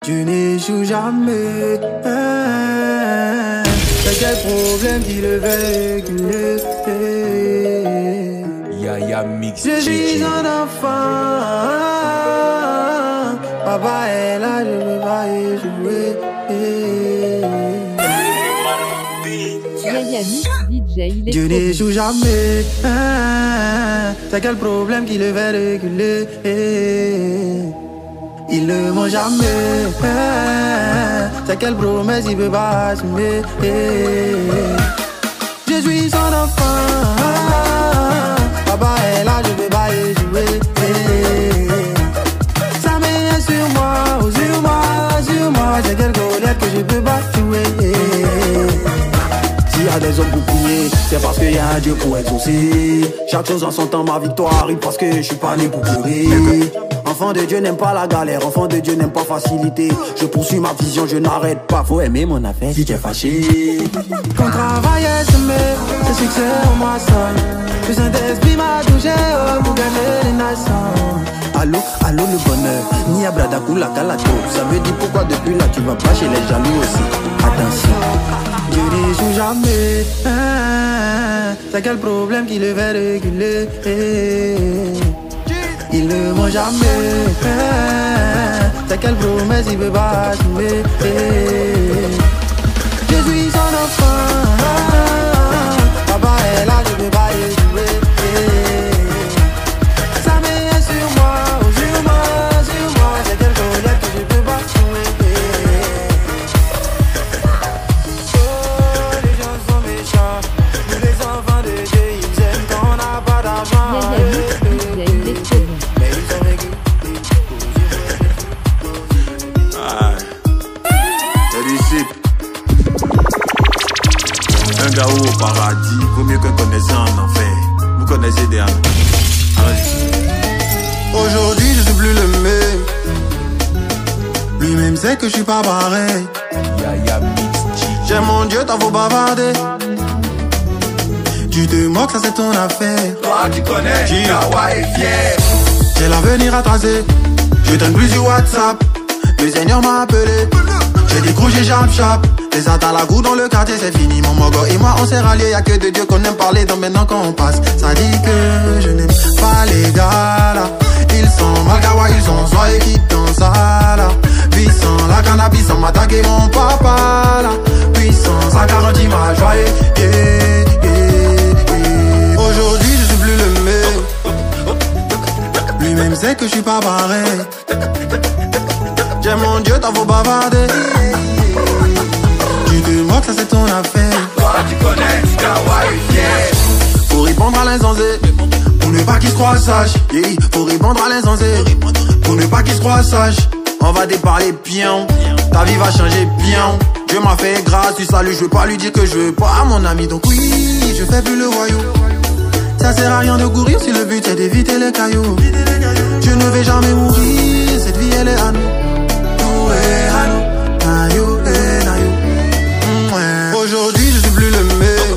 Dieu n'échoue jamais. C'est quel problème qui le fait réguler? Yaya Mix. Je suis un enfant. Papa est là, je veux pas y jouer. Yaya Mix DJ, il est Dieu trop bon. n'échoue jamais. C'est quel problème qui le fait reculer? Il ne ment jamais. C'est quelle promesse il peut pas assumer? Je suis son enfant. Papa est là, je peux pas y jouer. Ça met sur moi, oh, sur moi. C'est quelle colère que je peux pas jouer. S'il y a des hommes pour prier, c'est parce qu'il y a un Dieu pour exaucer. Chaque chose en son temps, ma victoire arrive parce que je suis pas né pour pleurer. Enfant de Dieu n'aime pas la galère, enfant de Dieu n'aime pas facilité. Je poursuis ma vision, je n'arrête pas. Faut aimer mon affaire si t'es fâché. Qu'on travaille et semé, c'est succès en moi seul. Le Saint-Esprit m'a touché pour gagner les nations. Allô, allô le bonheur, ni à Bradakou la calato. Ça veut dire pourquoi depuis là tu vas pas chez les jaloux aussi. Attention, Dieu n'échoue jamais. C'est quel problème qui le fait réguler? Il ne ment jamais. C'est quelle promesse il peut pas assumer? Je suis son enfant. Papa est là, je peux pas y jouer. Ça met sur moi, oh, sur moi. C'est quelle colère que je peux pas jouer. Oh, les gens sont méchants. Nous les enfants de Dieu, ils aiment quand on n'a pas d'argent. Yaya Mix DJ, il est trop bon. Un gars au paradis, vaut mieux qu'un connaissant en enfer. Vous connaissez des âmes. Aujourd'hui je suis plus le même. Lui-même sait que je suis pas pareil. Yaya Mix. J'aime mon Dieu, t'en faut bavarder. Tu te moques, ça c'est ton affaire. Toi tu connais, Kawa est fier. J'ai l'avenir à tracer. Je traîne plus sur WhatsApp. Le Seigneur m'a appelé. J'ai décroché chap. Les attaques à la goût dans le quartier, c'est fini. Mon mogo et moi on s'est ralliés. Y'a que de Dieu qu'on aime parler. Donc maintenant quand on passe, ça dit que je n'aime pas les gars là. Ils sont malgawa, ils sont soyez qui dans ça là. Puissant, la cannabis sans m'attaquer mon papa là. Puissant, ça garantit ma joie. Aujourd'hui je suis plus le même. Lui-même sait que je suis pas pareil. J'aime mon Dieu, t'en faut bavarder. Tu te moques, ça c'est ton affaire. Toi tu connais, Kawa est fier. Faut répondre à l'insensé, pour ne pas qu'il se croie sage. Yeah. Faut répondre à l'insensé, pour ne pas qu'il se croie sage. On va déparler bien, ta vie va changer bien. Dieu m'a fait grâce, tu salues, je veux pas lui dire que je veux pas mon ami. Donc oui, je fais plus le voyou. Ça sert à rien de courir si le but est d'éviter les cailloux. Je ne vais jamais mourir, cette vie elle est à nous. Tout est à nous. Aujourd'hui je suis plus le même.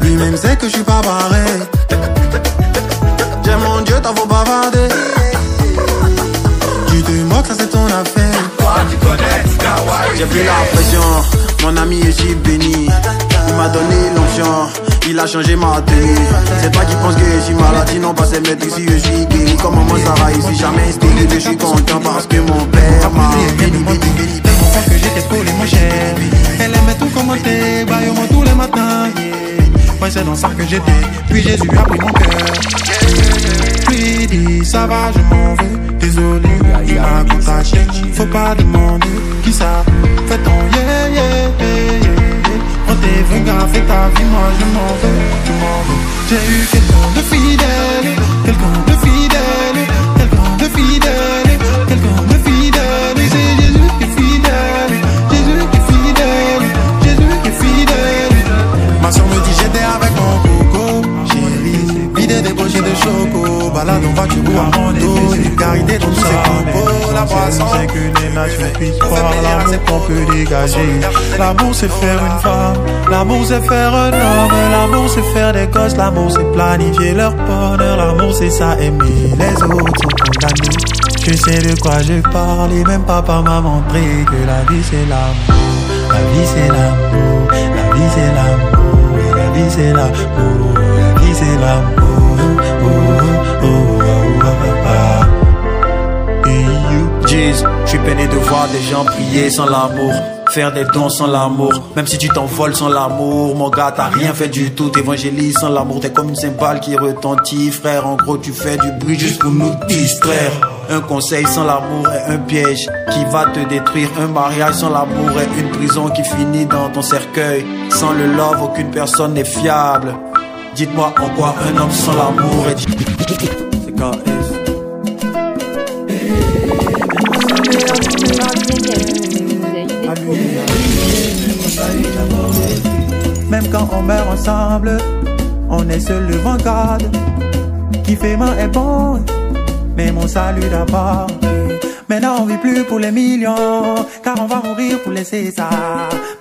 Lui-même sait que je suis pas pareil. J'aime mon Dieu, t'en faut bavarder. Tu te moques, ça c'est ton affaire. Toi tu connais, Kawa est fier. J'ai pris la pression, mon ami est si béni. Il m'a donné l'onction, il a changé ma tenue. C'est toi qui penses que je suis malade, sinon pas c'est mettre ici je suis guéri. Comme maman ça va ici, jamais inspiré. Je suis content parce que mon père m'a béni. Que j'étais pour les moins chers. Elle aimait tout commenter, baillement tous les matins. Ouais, c'est dans ça que j'étais, puis Jésus a pris mon cœur. Lui dit, ça va, je m'en vais. Désolé, il m'a contacté. Faut pas demander qui ça fait ton Quand t'es venu fais ta vie, moi je m'en vais. J'ai eu quelqu'un de fidèle, quelqu'un de fidèle, quelqu'un de fidèle, quelqu'un de fidèle. Et c'est Jésus qui est fidèle, Jésus qui est fidèle, Jésus qui est fidèle. Ma soeur me dit j'étais avec mon coco, chérie, vidé des brochets de choco, balade en voiture ou à moto, vulgarité dans tous ces propos, la boisson. C'est que les nations puissent croire, l'amour qu'on peut dégager. L'amour c'est faire une femme, l'amour c'est faire un homme, l'amour c'est faire des gosses, l'amour c'est planifier leur bonheur, l'amour c'est ça aimer les autres sont condamnés. Je sais de quoi je parle et même papa m'a montré que la vie c'est l'amour. La vie c'est l'amour, la vie c'est l'amour, et la vie c'est l'amour, la vie c'est l'amour. Oh, oh, oh, oh, oh, oh. Et you. Jeez, je suis peiné de voir des gens prier sans l'amour, faire des dons sans l'amour, même si tu t'envoles sans l'amour. Mon gars, t'as rien fait du tout, t'évangélises sans l'amour. T'es comme une cymbale qui retentit, frère. En gros, tu fais du bruit juste pour nous distraire. Un conseil sans l'amour est un piège qui va te détruire. Un mariage sans l'amour est une prison qui finit dans ton cercueil. Sans le love, aucune personne n'est fiable. Dites-moi en quoi un homme sans l'amour est... C'est KS. Même quand on meurt ensemble, on est seul devant God. Qui fait main est bon, mais mon salut d'abord. Maintenant on vit plus pour les millions, car on va mourir pour laisser ça.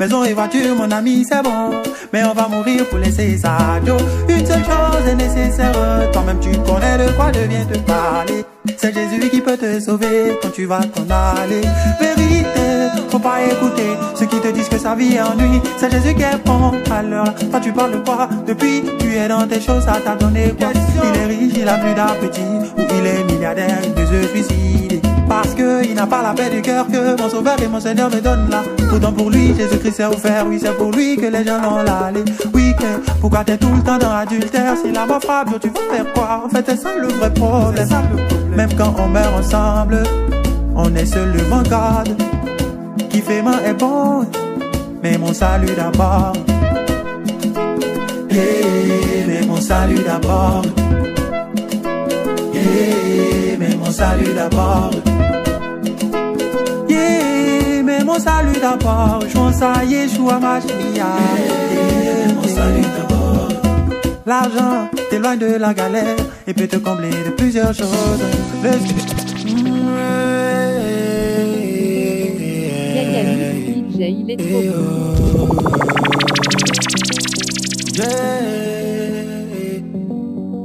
Maison et voiture mon ami c'est bon, mais on va mourir pour laisser ça. Joe, une seule chose est nécessaire, toi-même tu connais de quoi je viens te parler. C'est Jésus qui peut te sauver quand tu vas t'en aller. Vérité, faut pas écouter ceux qui te disent que sa vie est ennui. C'est Jésus qui est bon. Alors là, toi tu parles de quoi? Depuis tu es dans tes choses, ça t'a donné quoi? Il est riche, il a plus d'appétit, ou il est milliardaire, il peut se suicider. Parce qu'il n'a pas la paix du cœur que mon sauveur et mon Seigneur me donnent là. Pourtant pour lui, Jésus-Christ sait où faire. Oui, c'est pour lui que les gens l'ont allé. Oui, que pourquoi t'es tout le temps dans l'adultère? Si la mort frappe, tu vas faire quoi? En fait, c'est ça le vrai problème. Même quand on meurt ensemble, on est seul devant God. Qui fait main est bon, mais mon salut d'abord. Yeah, mais mon salut d'abord. Yeah, mais mon salut d'abord. Yeah, mais mon salut d'abord. Je pense à Yeshua Mashiach. Yeah, mon salut d'abord. L'argent t'éloigne de la galère et peut te combler de plusieurs choses. DJ, il est trop bon.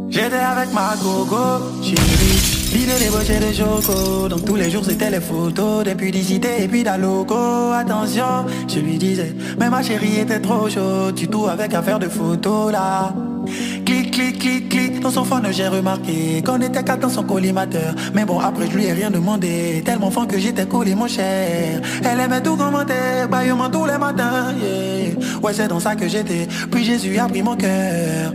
J'étais avec ma gogo, chérie. L'idée débauchée de choco. Donc tous les jours c'était les photos des publicités et puis d'un logo. Attention, je lui disais, mais ma chérie était trop chaude. Tu tout avec affaire de photos là. Clic, clic, clic, clic. Dans son phone j'ai remarqué qu'on était quatre dans son collimateur. Mais bon après je lui ai rien demandé. Tellement fan que j'étais collé mon cher. Elle aimait tout commenter, baillement tous les matins, yeah. Ouais c'est dans ça que j'étais. Puis Jésus a pris mon cœur.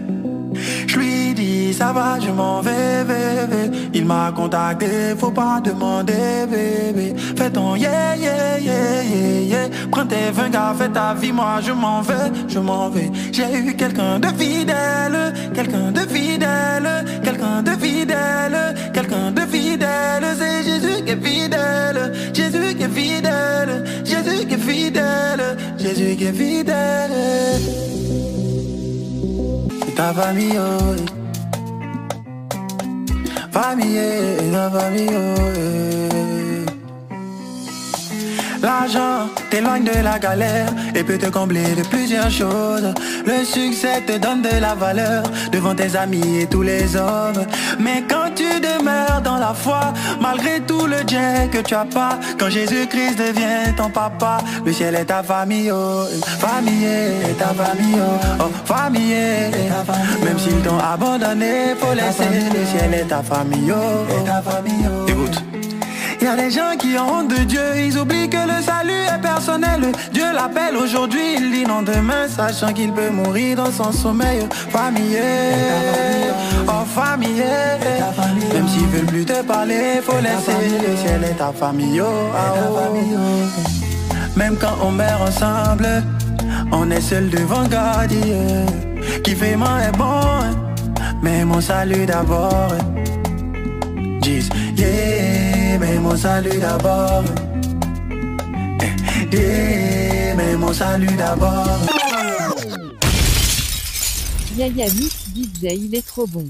Je lui dis ça va, je m'en vais, bébé. Il m'a contacté, faut pas demander, bébé. Fais ton yeah, yeah, yeah, yeah, yeah. Prends tes 20 gars, fais ta vie, moi je m'en vais, je m'en vais. J'ai eu quelqu'un de fidèle, quelqu'un de fidèle, quelqu'un de fidèle, quelqu'un de fidèle. C'est Jésus qui est fidèle, Jésus qui est fidèle, Jésus qui est fidèle, Jésus qui est fidèle. Ta famille, oh, famille, ta famille, oh, l'argent t'éloigne de la galère et peut te combler de plusieurs choses. Le succès te donne de la valeur devant tes amis et tous les hommes. Mais quand tu demeures dans la foi, malgré tout le jet que tu as pas, quand Jésus-Christ devient ton papa, le ciel est ta famille, oh, famille, ta famille, oh, famille, même s'ils t'ont abandonné, faut laisser, le ciel est ta famille, oh, écoute. Y a des gens qui ont honte de Dieu, ils oublient que le salut est personnel. Dieu l'appelle aujourd'hui, il dit non demain, sachant qu'il peut mourir dans son sommeil. Famille, oh famille, même s'ils veulent plus te parler, faut laisser, le ciel est ta famille, oh. Même quand on meurt ensemble, on est seul devant God, yeah. Qui fait main est bon, mais mon salut d'abord. Jeez, yeah, mais mon salut d'abord. Yeah, mais mon salut d'abord. Yaya Mix DJ, il est trop bon.